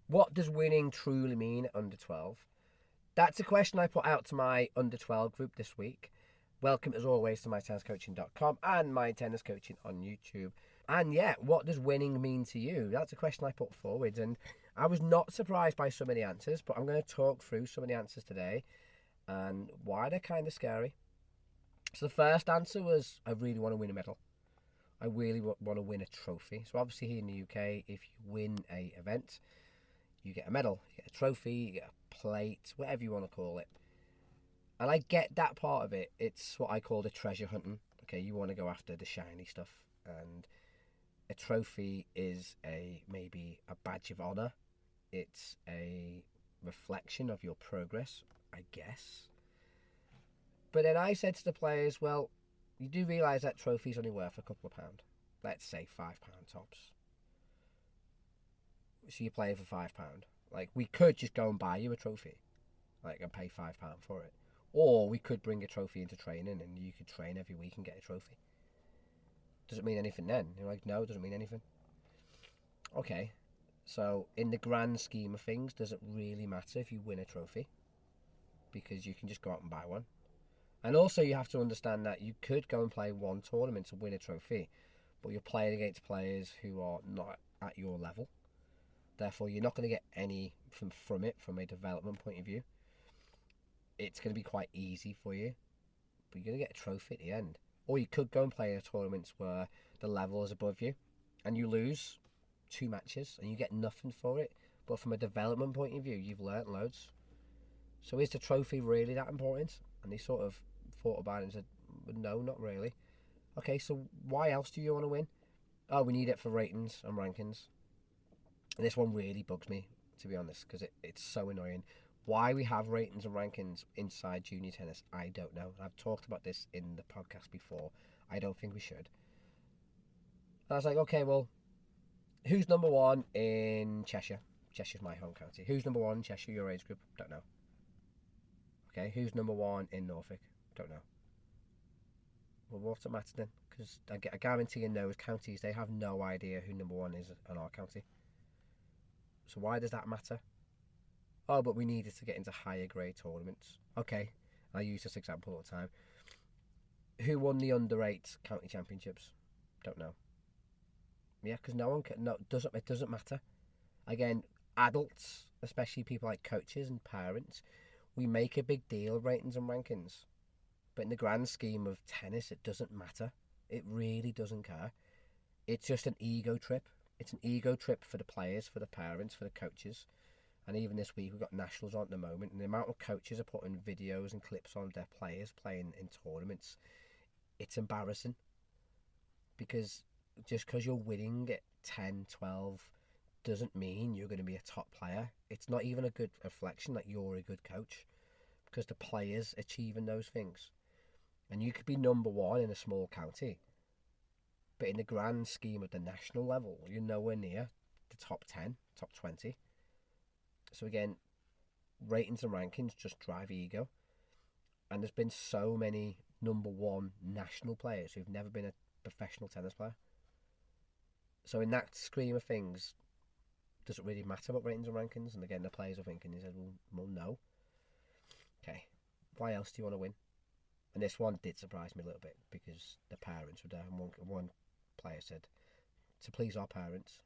What does winning truly mean at under 12? That's a question I put out to my under 12 group this week. Welcome as always to mytenniscoaching.com and my tennis coaching on YouTube. And yeah, what does winning mean to you? That's a question I put forward, and I was not surprised by some of the answers, but I'm going to talk through some of the answers today and why they're kind of scary. So the first answer was, I really want to win a medal. I really want to win a trophy. So obviously here in the UK, if you win a event, you get a medal, you get a trophy, you get a plate, whatever you want to call it. And I get that part of it. It's what I call the treasure hunting. Okay, you want to go after the shiny stuff, and a trophy is maybe a badge of honor. It's a reflection of your progress, I guess. But then I said to the players, well, you do realise that trophy's only worth a couple of pound. Let's say £5 tops. So you play for £5. Like, we could just go and buy you a trophy, like, and pay £5 for it. Or we could bring a trophy into training and you could train every week and get a trophy. Does it mean anything then? You're like, no, it doesn't mean anything. Okay, so in the grand scheme of things, does it really matter if you win a trophy? Because you can just go out and buy one. And also you have to understand that you could go and play one tournament to win a trophy, but you're playing against players who are not at your level. Therefore, you're not going to get any from it from a development point of view. It's going to be quite easy for you, but you're going to get a trophy at the end. Or you could go and play in tournaments where the level is above you and you lose 2 matches and you get nothing for it. But from a development point of view, you've learnt loads. So is the trophy really that important? And they sort of thought about it and said, no, not really. Okay, so why else do you want to win? Oh, we need it for ratings and rankings. And this one really bugs me, to be honest, because it's so annoying. Why we have ratings and rankings inside junior tennis, I don't know. I've talked about this in the podcast before. I don't think we should. And I was like, okay, well, who's number one in Cheshire? Cheshire's my home county. Who's number one in Cheshire, your age group? Don't know. Okay, who's number one in Norfolk? Don't know. Well, what's it matter then? Because I guarantee in those counties, they have no idea who number one is in our county. So why does that matter? Oh, but we needed to get into higher grade tournaments. Okay, I use this example all the time. Who won the under-8 county championships? Don't know. Yeah, because no one can. No, it doesn't matter. Again, adults, especially people like coaches and parents, we make a big deal of ratings and rankings. But in the grand scheme of tennis, it doesn't matter. It really doesn't care. It's just an ego trip. It's an ego trip for the players, for the parents, for the coaches. And even this week, we've got nationals on at the moment, and the amount of coaches are putting videos and clips on their players playing in tournaments, it's embarrassing. Because just because you're winning at 10, 12, doesn't mean you're going to be a top player. It's not even a good reflection that you're a good coach, because the players achieving those things. And you could be number one in a small county, but in the grand scheme of the national level, you're nowhere near the top 10, top 20. So again, ratings and rankings just drive ego. And there's been so many number one national players who've never been a professional tennis player. So in that scheme of things, does it really matter about ratings and rankings? And again, the players are thinking, he said, well, no. Okay, why else do you want to win? And this one did surprise me a little bit because the parents were there. And one player said, to please our parents.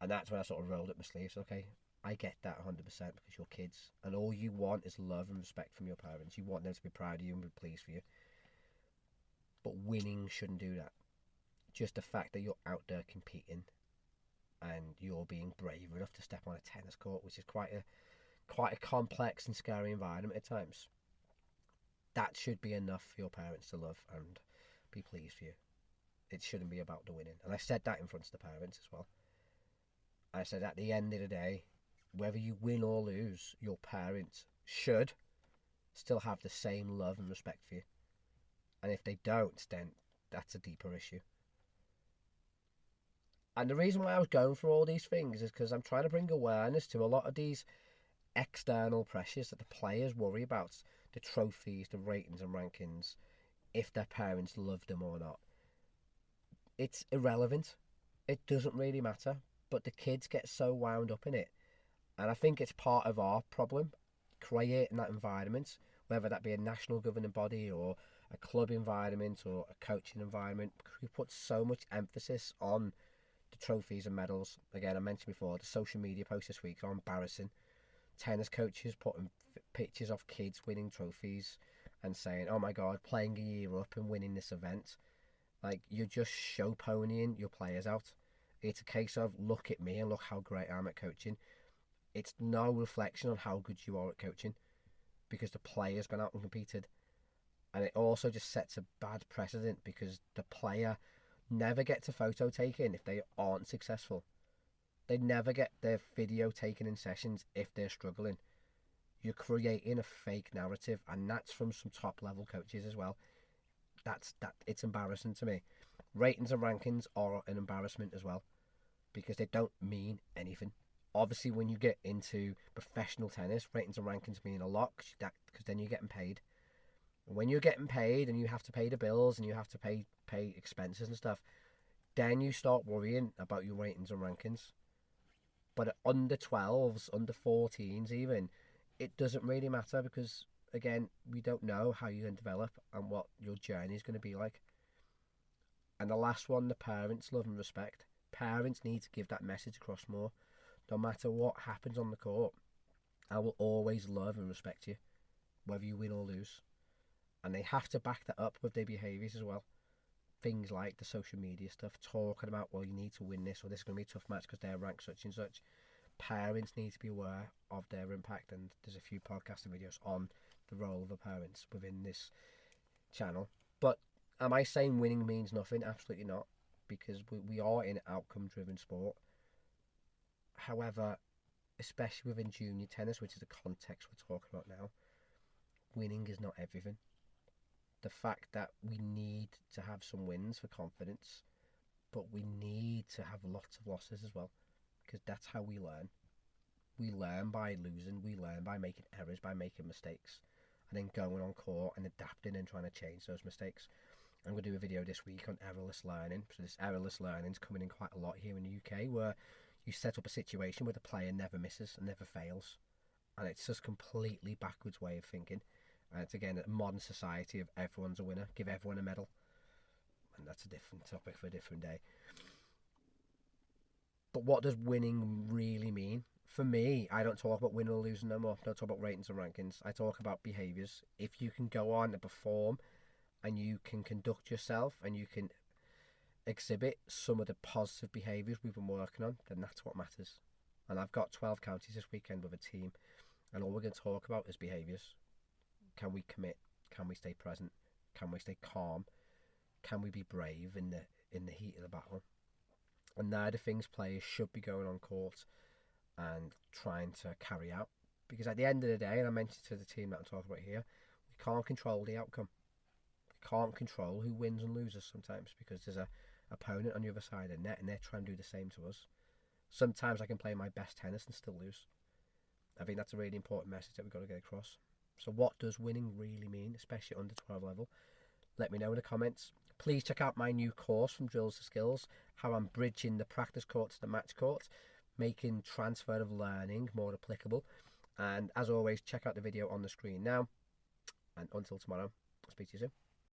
And that's when I sort of rolled up my sleeves. Okay, I get that 100% because you're kids. And all you want is love and respect from your parents. You want them to be proud of you and be pleased for you. But winning shouldn't do that. Just the fact that you're out there competing and you're being brave enough to step on a tennis court, which is quite a complex and scary environment at times. That should be enough for your parents to love and be pleased for you. It shouldn't be about the winning. And I said that in front of the parents as well. I said at the end of the day, whether you win or lose, your parents should still have the same love and respect for you. And if they don't, then that's a deeper issue. And the reason why I was going through all these things is because I'm trying to bring awareness to a lot of these external pressures that the players worry about. The trophies, the ratings and rankings, if their parents love them or not. It's irrelevant. It doesn't really matter. but the kids get so wound up in it. And I think it's part of our problem, creating that environment, whether that be a national governing body or a club environment or a coaching environment. We put so much emphasis on the trophies and medals. Again, I mentioned before, the social media posts this week are embarrassing. Tennis coaches putting pictures of kids winning trophies and saying, oh my God, playing a year up and winning this event. Like, you're just show ponying your players out. It's a case of, look at me and look how great I am at coaching. It's no reflection on how good you are at coaching, because the player's gone out and competed. And it also just sets a bad precedent, because the player never gets a photo taken if they aren't successful. They never get their video taken in sessions if they're struggling. You're creating a fake narrative, and that's from some top level coaches as well. It's embarrassing to me. Ratings and rankings are an embarrassment as well, because they don't mean anything. Obviously, when you get into professional tennis, ratings and rankings mean a lot, because then you're getting paid. When you're getting paid and you have to pay the bills and you have to pay expenses and stuff, then you start worrying about your ratings and rankings. But at under 12s, under 14s even, it doesn't really matter, because, again, we don't know how you're going to develop and what your journey is going to be like. And the last one, the parents' love and respect. Parents need to give that message across more. No matter what happens on the court, I will always love and respect you, whether you win or lose. And they have to back that up with their behaviours as well. Things like the social media stuff, talking about, well, you need to win this, or this is going to be a tough match because they're ranked such and such. Parents need to be aware of their impact, and there's a few podcasts and videos on the role of the parents within this channel. But am I saying winning means nothing? Absolutely not, because we are in an outcome-driven sport. However, especially within junior tennis, which is the context we're talking about now, winning is not everything. The fact that we need to have some wins for confidence, but we need to have lots of losses as well, because that's how we learn. We learn by losing, we learn by making errors, by making mistakes, and then going on court and adapting and trying to change those mistakes. I'm going to do a video this week on errorless learning. So this errorless learning is coming in quite a lot here in the UK, where you set up a situation where the player never misses and never fails. And it's just completely backwards way of thinking. And it's, again, a modern society of everyone's a winner, give everyone a medal. And that's a different topic for a different day. But what does winning really mean? For me, I don't talk about winning or losing no more. I don't talk about ratings and rankings. I talk about behaviours. If you can go on and perform, and you can conduct yourself, and you can exhibit some of the positive behaviours we've been working on, then that's what matters. And I've got 12 counties this weekend with a team, and all we're going to talk about is behaviours. Can we commit? Can we stay present? Can we stay calm? Can we be brave in the heat of the battle? And they're the things players should be going on court and trying to carry out. Because at the end of the day, and I mentioned to the team that I'm talking about here, we can't control the outcome. We can't control who wins and loses sometimes, because there's a opponent on the other side of the net and they're trying to do the same to us. Sometimes I can play my best tennis and still lose. I think that's a really important message that we've got to get across. So what does winning really mean, especially under 12 level? Let me know in the comments. Please check out my new course, From Drills to Skills, how I'm bridging the practice court to the match court, making transfer of learning more applicable. And as always, check out the video on the screen now. And until tomorrow, I'll speak to you soon.